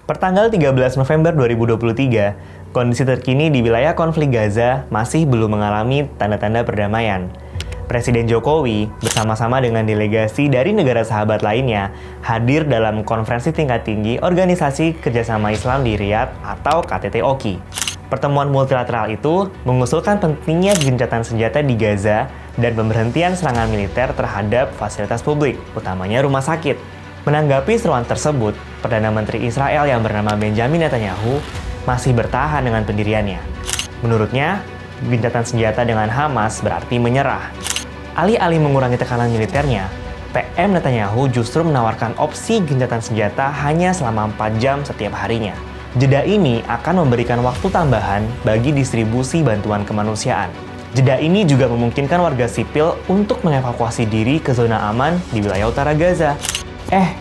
Pertanggal 13 November 2023, kondisi terkini di wilayah konflik Gaza masih belum mengalami tanda-tanda perdamaian. Presiden Jokowi bersama-sama dengan delegasi dari negara sahabat lainnya hadir dalam konferensi tingkat tinggi Organisasi Kerjasama Islam di Riyadh atau KTT OKI. Pertemuan multilateral itu mengusulkan pentingnya gencatan senjata di Gaza dan pemberhentian serangan militer terhadap fasilitas publik, utamanya rumah sakit. Menanggapi seruan tersebut, Perdana Menteri Israel yang bernama Benjamin Netanyahu masih bertahan dengan pendiriannya. Menurutnya, gencatan senjata dengan Hamas berarti menyerah. Alih-alih mengurangi tekanan militernya, PM Netanyahu justru menawarkan opsi gencatan senjata hanya selama 4 jam setiap harinya. Jeda ini akan memberikan waktu tambahan bagi distribusi bantuan kemanusiaan. Jeda ini juga memungkinkan warga sipil untuk mengevakuasi diri ke zona aman di wilayah utara Gaza.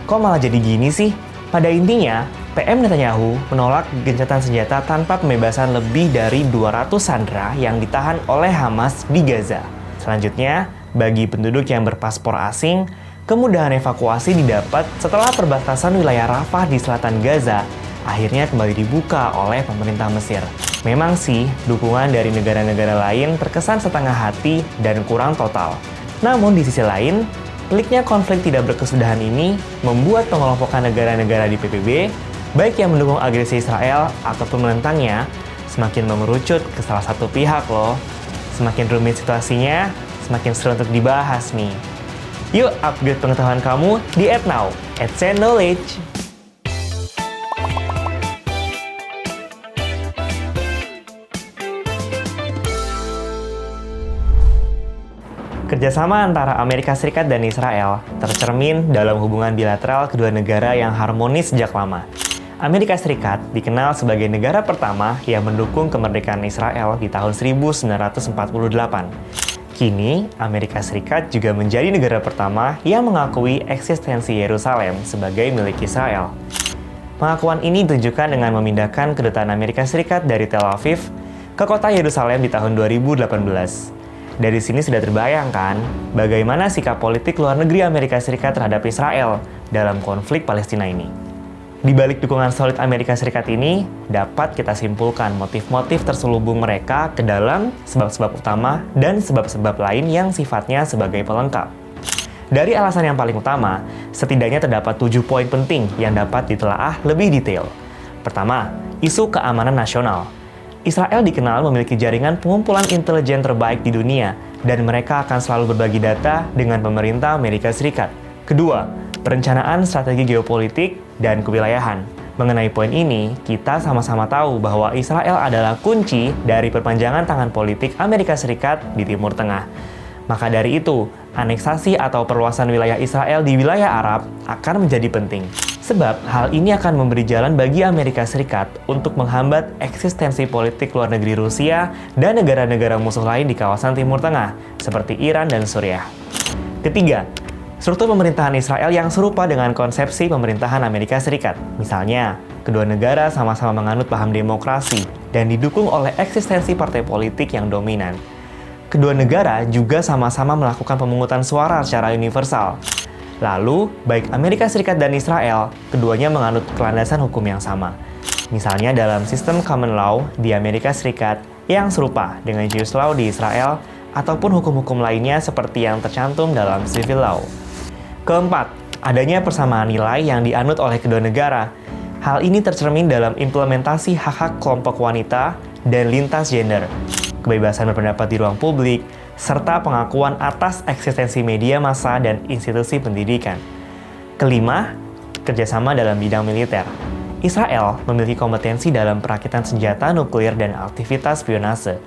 Kok malah jadi gini sih? Pada intinya, PM Netanyahu menolak gencatan senjata tanpa pembebasan lebih dari 200 sandera yang ditahan oleh Hamas di Gaza. Selanjutnya, bagi penduduk yang berpaspor asing, kemudahan evakuasi didapat setelah perbatasan wilayah Rafah di selatan Gaza akhirnya kembali dibuka oleh pemerintah Mesir. Memang sih, dukungan dari negara-negara lain terkesan setengah hati dan kurang total. Namun di sisi lain, peliknya konflik tidak berkesudahan ini membuat pengelompokan negara-negara di PBB, baik yang mendukung agresi Israel ataupun menentangnya, semakin mengerucut ke salah satu pihak loh. Semakin rumit situasinya, semakin seru untuk dibahas nih. Yuk upgrade pengetahuan kamu di @now, @knowledge. Kerjasama antara Amerika Serikat dan Israel tercermin dalam hubungan bilateral kedua negara yang harmonis sejak lama. Amerika Serikat dikenal sebagai negara pertama yang mendukung kemerdekaan Israel di tahun 1948. Kini, Amerika Serikat juga menjadi negara pertama yang mengakui eksistensi Yerusalem sebagai milik Israel. Pengakuan ini ditujukan dengan memindahkan kedutaan Amerika Serikat dari Tel Aviv ke kota Yerusalem di tahun 2018. Dari sini sudah terbayangkan bagaimana sikap politik luar negeri Amerika Serikat terhadap Israel dalam konflik Palestina ini. Di balik dukungan solid Amerika Serikat ini, dapat kita simpulkan motif-motif terselubung mereka ke dalam sebab-sebab utama dan sebab-sebab lain yang sifatnya sebagai pelengkap. Dari alasan yang paling utama, setidaknya terdapat 7 poin penting yang dapat ditelaah lebih detail. Pertama, isu keamanan nasional. Israel dikenal memiliki jaringan pengumpulan intelijen terbaik di dunia, dan mereka akan selalu berbagi data dengan pemerintah Amerika Serikat. Kedua, perencanaan strategi geopolitik dan kewilayahan. Mengenai poin ini, kita sama-sama tahu bahwa Israel adalah kunci dari perpanjangan tangan politik Amerika Serikat di Timur Tengah. Maka dari itu, aneksasi atau perluasan wilayah Israel di wilayah Arab akan menjadi penting. Sebab hal ini akan memberi jalan bagi Amerika Serikat untuk menghambat eksistensi politik luar negeri Rusia dan negara-negara musuh lain di kawasan Timur Tengah, seperti Iran dan Suriah. Ketiga, struktur pemerintahan Israel yang serupa dengan konsepsi pemerintahan Amerika Serikat. Misalnya, kedua negara sama-sama menganut paham demokrasi dan didukung oleh eksistensi partai politik yang dominan. Kedua negara juga sama-sama melakukan pemungutan suara secara universal. Lalu, baik Amerika Serikat dan Israel, keduanya menganut kelandasan hukum yang sama. Misalnya dalam sistem common law di Amerika Serikat yang serupa dengan Jewish law di Israel, ataupun hukum-hukum lainnya seperti yang tercantum dalam civil law. Keempat, adanya persamaan nilai yang dianut oleh kedua negara. Hal ini tercermin dalam implementasi hak-hak kelompok wanita dan lintas gender, kebebasan berpendapat di ruang publik, serta pengakuan atas eksistensi media massa dan institusi pendidikan. Kelima, kerjasama dalam bidang militer. Israel memiliki kompetensi dalam perakitan senjata nuklir dan aktivitas spionase.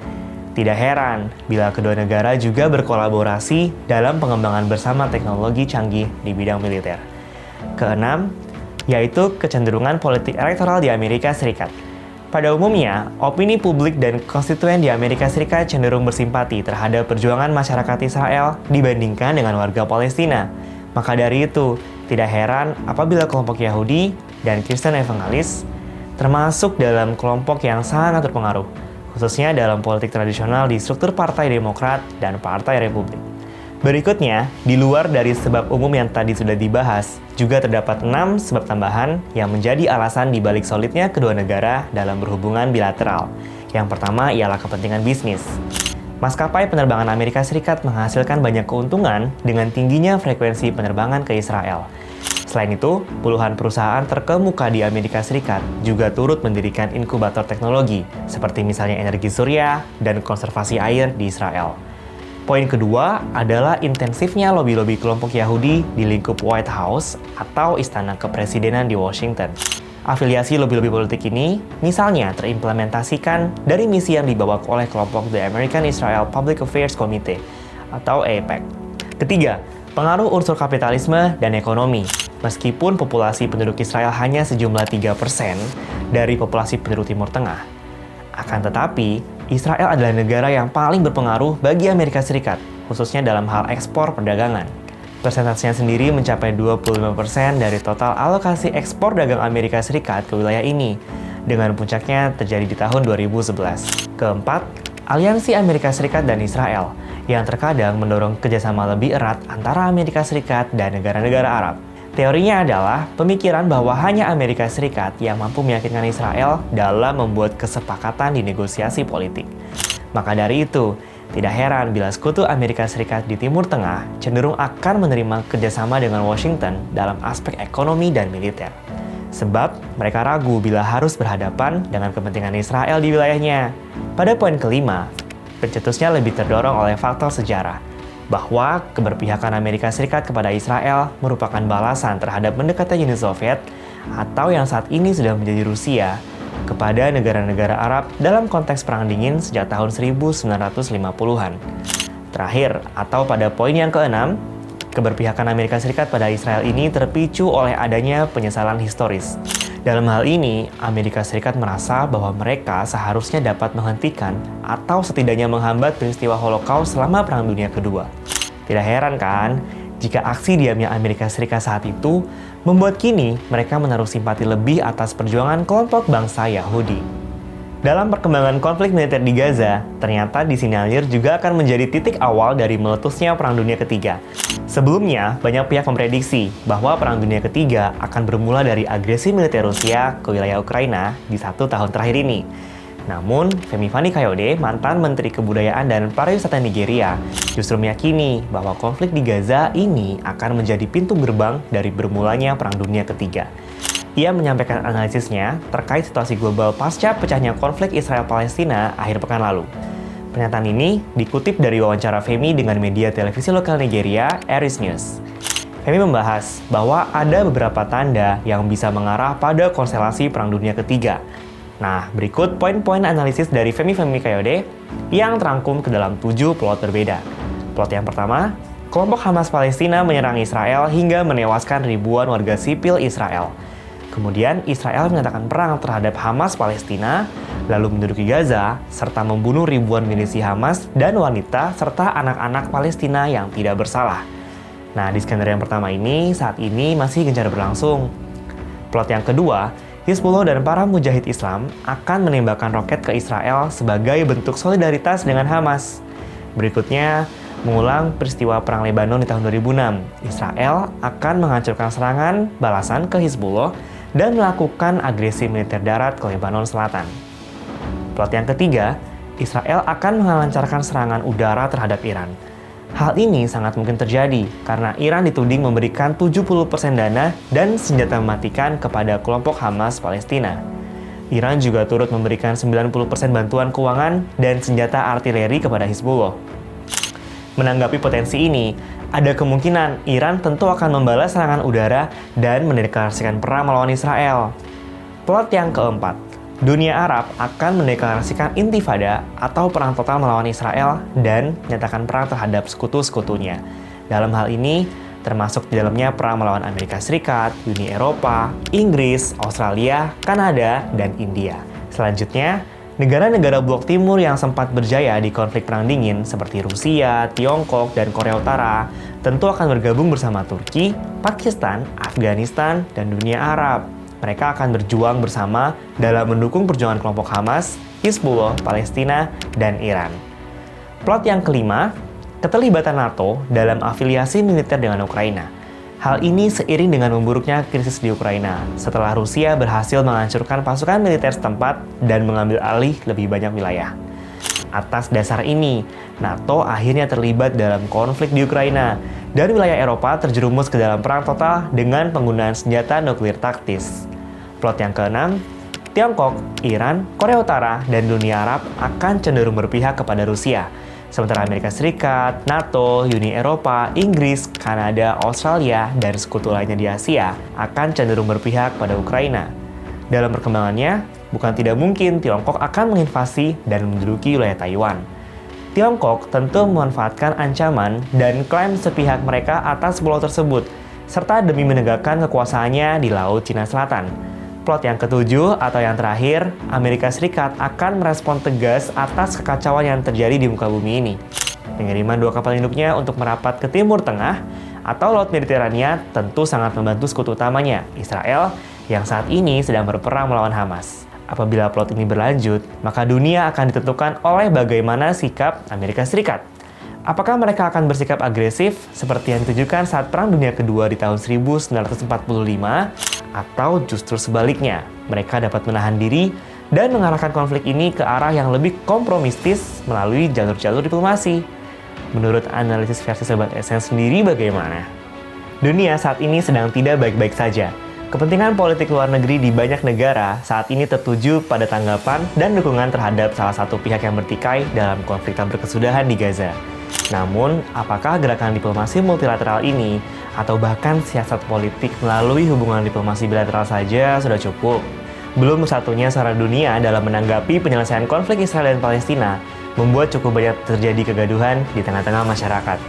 Tidak heran bila kedua negara juga berkolaborasi dalam pengembangan bersama teknologi canggih di bidang militer. Keenam, yaitu kecenderungan politik elektoral di Amerika Serikat. Pada umumnya, opini publik dan konstituen di Amerika Serikat cenderung bersimpati terhadap perjuangan masyarakat Israel dibandingkan dengan warga Palestina. Maka dari itu, tidak heran apabila kelompok Yahudi dan Kristen evangelis termasuk dalam kelompok yang sangat berpengaruh, khususnya dalam politik tradisional di struktur Partai Demokrat dan Partai Republik. Berikutnya, di luar dari sebab umum yang tadi sudah dibahas, juga terdapat 6 sebab tambahan yang menjadi alasan dibalik solidnya kedua negara dalam berhubungan bilateral. Yang pertama ialah kepentingan bisnis. Maskapai penerbangan Amerika Serikat menghasilkan banyak keuntungan dengan tingginya frekuensi penerbangan ke Israel. Selain itu, puluhan perusahaan terkemuka di Amerika Serikat juga turut mendirikan inkubator teknologi, seperti misalnya energi surya dan konservasi air di Israel. Poin kedua adalah intensifnya lobi-lobi kelompok Yahudi di lingkup White House atau Istana Kepresidenan di Washington. Afiliasi lobi-lobi politik ini misalnya terimplementasikan dari misi yang dibawa oleh kelompok The American Israel Public Affairs Committee atau AIPAC. Ketiga, pengaruh unsur kapitalisme dan ekonomi. Meskipun populasi penduduk Israel hanya sejumlah 3% dari populasi penduduk Timur Tengah, akan tetapi Israel adalah negara yang paling berpengaruh bagi Amerika Serikat, khususnya dalam hal ekspor perdagangan. Persentasenya sendiri mencapai 25% dari total alokasi ekspor dagang Amerika Serikat ke wilayah ini, dengan puncaknya terjadi di tahun 2011. Keempat, aliansi Amerika Serikat dan Israel, yang terkadang mendorong kerjasama lebih erat antara Amerika Serikat dan negara-negara Arab. Teorinya adalah pemikiran bahwa hanya Amerika Serikat yang mampu meyakinkan Israel dalam membuat kesepakatan di negosiasi politik. Maka dari itu, tidak heran bila sekutu Amerika Serikat di Timur Tengah cenderung akan menerima kerjasama dengan Washington dalam aspek ekonomi dan militer. Sebab mereka ragu bila harus berhadapan dengan kepentingan Israel di wilayahnya. Pada poin kelima, pencetusnya lebih terdorong oleh faktor sejarah, bahwa keberpihakan Amerika Serikat kepada Israel merupakan balasan terhadap mendekatnya Uni Soviet atau yang saat ini sudah menjadi Rusia kepada negara-negara Arab dalam konteks Perang Dingin sejak tahun 1950-an. Terakhir, atau pada poin yang keenam, keberpihakan Amerika Serikat pada Israel ini terpicu oleh adanya penyesalan historis. Dalam hal ini, Amerika Serikat merasa bahwa mereka seharusnya dapat menghentikan atau setidaknya menghambat peristiwa Holocaust selama Perang Dunia Kedua. Tidak heran kan, jika aksi diamnya Amerika Serikat saat itu membuat kini mereka menaruh simpati lebih atas perjuangan kelompok bangsa Yahudi. Dalam perkembangan konflik militer di Gaza, ternyata disinyalir juga akan menjadi titik awal dari meletusnya Perang Dunia Ketiga. Sebelumnya, banyak pihak memprediksi bahwa Perang Dunia Ketiga akan bermula dari agresi militer Rusia ke wilayah Ukraina di 1 tahun terakhir ini. Namun, Femi Fani-Kayode, mantan Menteri Kebudayaan dan Pariwisata Nigeria, justru meyakini bahwa konflik di Gaza ini akan menjadi pintu gerbang dari bermulanya Perang Dunia Ketiga. Ia menyampaikan analisisnya terkait situasi global pasca pecahnya konflik Israel-Palestina akhir pekan lalu. Pernyataan ini dikutip dari wawancara Femi dengan media televisi lokal Nigeria, Aris News. Femi membahas bahwa ada beberapa tanda yang bisa mengarah pada konstelasi Perang Dunia Ketiga. Nah, berikut poin-poin analisis dari Femi Fani-Kayode yang terangkum ke dalam 7 plot berbeda. Plot yang pertama, kelompok Hamas Palestina menyerang Israel hingga menewaskan ribuan warga sipil Israel. Kemudian Israel menyatakan perang terhadap Hamas Palestina, lalu menduduki Gaza, serta membunuh ribuan milisi Hamas dan wanita serta anak-anak Palestina yang tidak bersalah. Nah, di skenario yang pertama ini, saat ini masih gencar berlangsung. Plot yang kedua, Hizbullah dan para mujahid Islam akan menembakkan roket ke Israel sebagai bentuk solidaritas dengan Hamas. Berikutnya, mengulang peristiwa Perang Lebanon di tahun 2006, Israel akan menghancurkan serangan balasan ke Hizbullah dan melakukan agresi militer darat ke Lebanon Selatan. Plot yang ketiga, Israel akan melancarkan serangan udara terhadap Iran. Hal ini sangat mungkin terjadi karena Iran dituding memberikan 70% dana dan senjata mematikan kepada kelompok Hamas Palestina. Iran juga turut memberikan 90% bantuan keuangan dan senjata artileri kepada Hizbullah. Menanggapi potensi ini, ada kemungkinan Iran tentu akan membalas serangan udara dan mendeklarasikan perang melawan Israel. Plot yang keempat, dunia Arab akan mendeklarasikan intifada atau perang total melawan Israel dan menyatakan perang terhadap sekutu-sekutunya. Dalam hal ini, termasuk di dalamnya perang melawan Amerika Serikat, Uni Eropa, Inggris, Australia, Kanada, dan India. Selanjutnya, negara-negara blok timur yang sempat berjaya di konflik Perang Dingin seperti Rusia, Tiongkok, dan Korea Utara tentu akan bergabung bersama Turki, Pakistan, Afghanistan, dan dunia Arab. Mereka akan berjuang bersama dalam mendukung perjuangan kelompok Hamas, Hizbullah, Palestina, dan Iran. Plot yang kelima, keterlibatan NATO dalam afiliasi militer dengan Ukraina. Hal ini seiring dengan memburuknya krisis di Ukraina setelah Rusia berhasil menghancurkan pasukan militer setempat dan mengambil alih lebih banyak wilayah. Atas dasar ini, NATO akhirnya terlibat dalam konflik di Ukraina dan wilayah Eropa terjerumus ke dalam perang total dengan penggunaan senjata nuklir taktis. Plot yang keenam, Tiongkok, Iran, Korea Utara, dan dunia Arab akan cenderung berpihak kepada Rusia. Sementara Amerika Serikat, NATO, Uni Eropa, Inggris, Kanada, Australia, dan sekutu lainnya di Asia akan cenderung berpihak pada Ukraina. Dalam perkembangannya, bukan tidak mungkin Tiongkok akan menginvasi dan menduduki wilayah Taiwan. Tiongkok tentu memanfaatkan ancaman dan klaim sepihak mereka atas pulau tersebut, serta demi menegakkan kekuasaannya di Laut Cina Selatan. Plot yang ketujuh atau yang terakhir, Amerika Serikat akan merespon tegas atas kekacauan yang terjadi di muka bumi ini. Pengiriman 2 kapal induknya untuk merapat ke Timur Tengah atau Laut Mediterania tentu sangat membantu sekutu utamanya, Israel, yang saat ini sedang berperang melawan Hamas. Apabila plot ini berlanjut, maka dunia akan ditentukan oleh bagaimana sikap Amerika Serikat. Apakah mereka akan bersikap agresif seperti yang ditujukan saat Perang Dunia Kedua di tahun 1945, atau justru sebaliknya, mereka dapat menahan diri dan mengarahkan konflik ini ke arah yang lebih kompromistis melalui jalur-jalur diplomasi? Menurut analisis versi Sobat SN sendiri bagaimana? Dunia saat ini sedang tidak baik-baik saja. Kepentingan politik luar negeri di banyak negara saat ini tertuju pada tanggapan dan dukungan terhadap salah satu pihak yang bertikai dalam konflik tak berkesudahan di Gaza. Namun, apakah gerakan diplomasi multilateral ini atau bahkan siasat politik melalui hubungan diplomasi bilateral saja sudah cukup? Belum satunya suara dunia dalam menanggapi penyelesaian konflik Israel dan Palestina membuat cukup banyak terjadi kegaduhan di tengah-tengah masyarakat.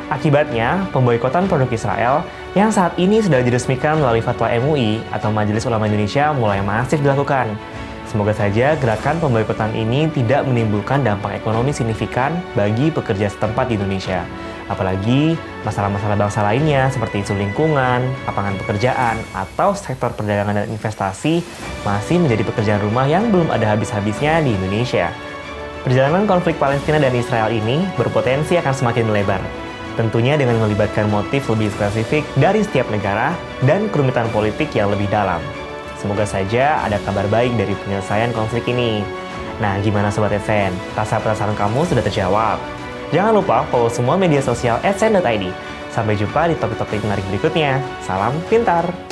Akibatnya, pemboikotan produk Israel yang saat ini sudah diresmikan melalui fatwa MUI atau Majelis Ulama Indonesia mulai masif dilakukan. Semoga saja gerakan pemboikotan ini tidak menimbulkan dampak ekonomi signifikan bagi pekerja setempat di Indonesia. Apalagi masalah-masalah bangsa lainnya seperti isu lingkungan, lapangan pekerjaan, atau sektor perdagangan dan investasi masih menjadi pekerjaan rumah yang belum ada habis-habisnya di Indonesia. Perjalanan konflik Palestina dan Israel ini berpotensi akan semakin melebar. Tentunya dengan melibatkan motif lebih spesifik dari setiap negara dan kerumitan politik yang lebih dalam. Semoga saja ada kabar baik dari penyelesaian konflik ini. Nah, gimana Sobat SN? Rasa penasaran kamu sudah terjawab? Jangan lupa follow semua media sosial @sn.id. Sampai jumpa di topik-topik menarik berikutnya. Salam pintar!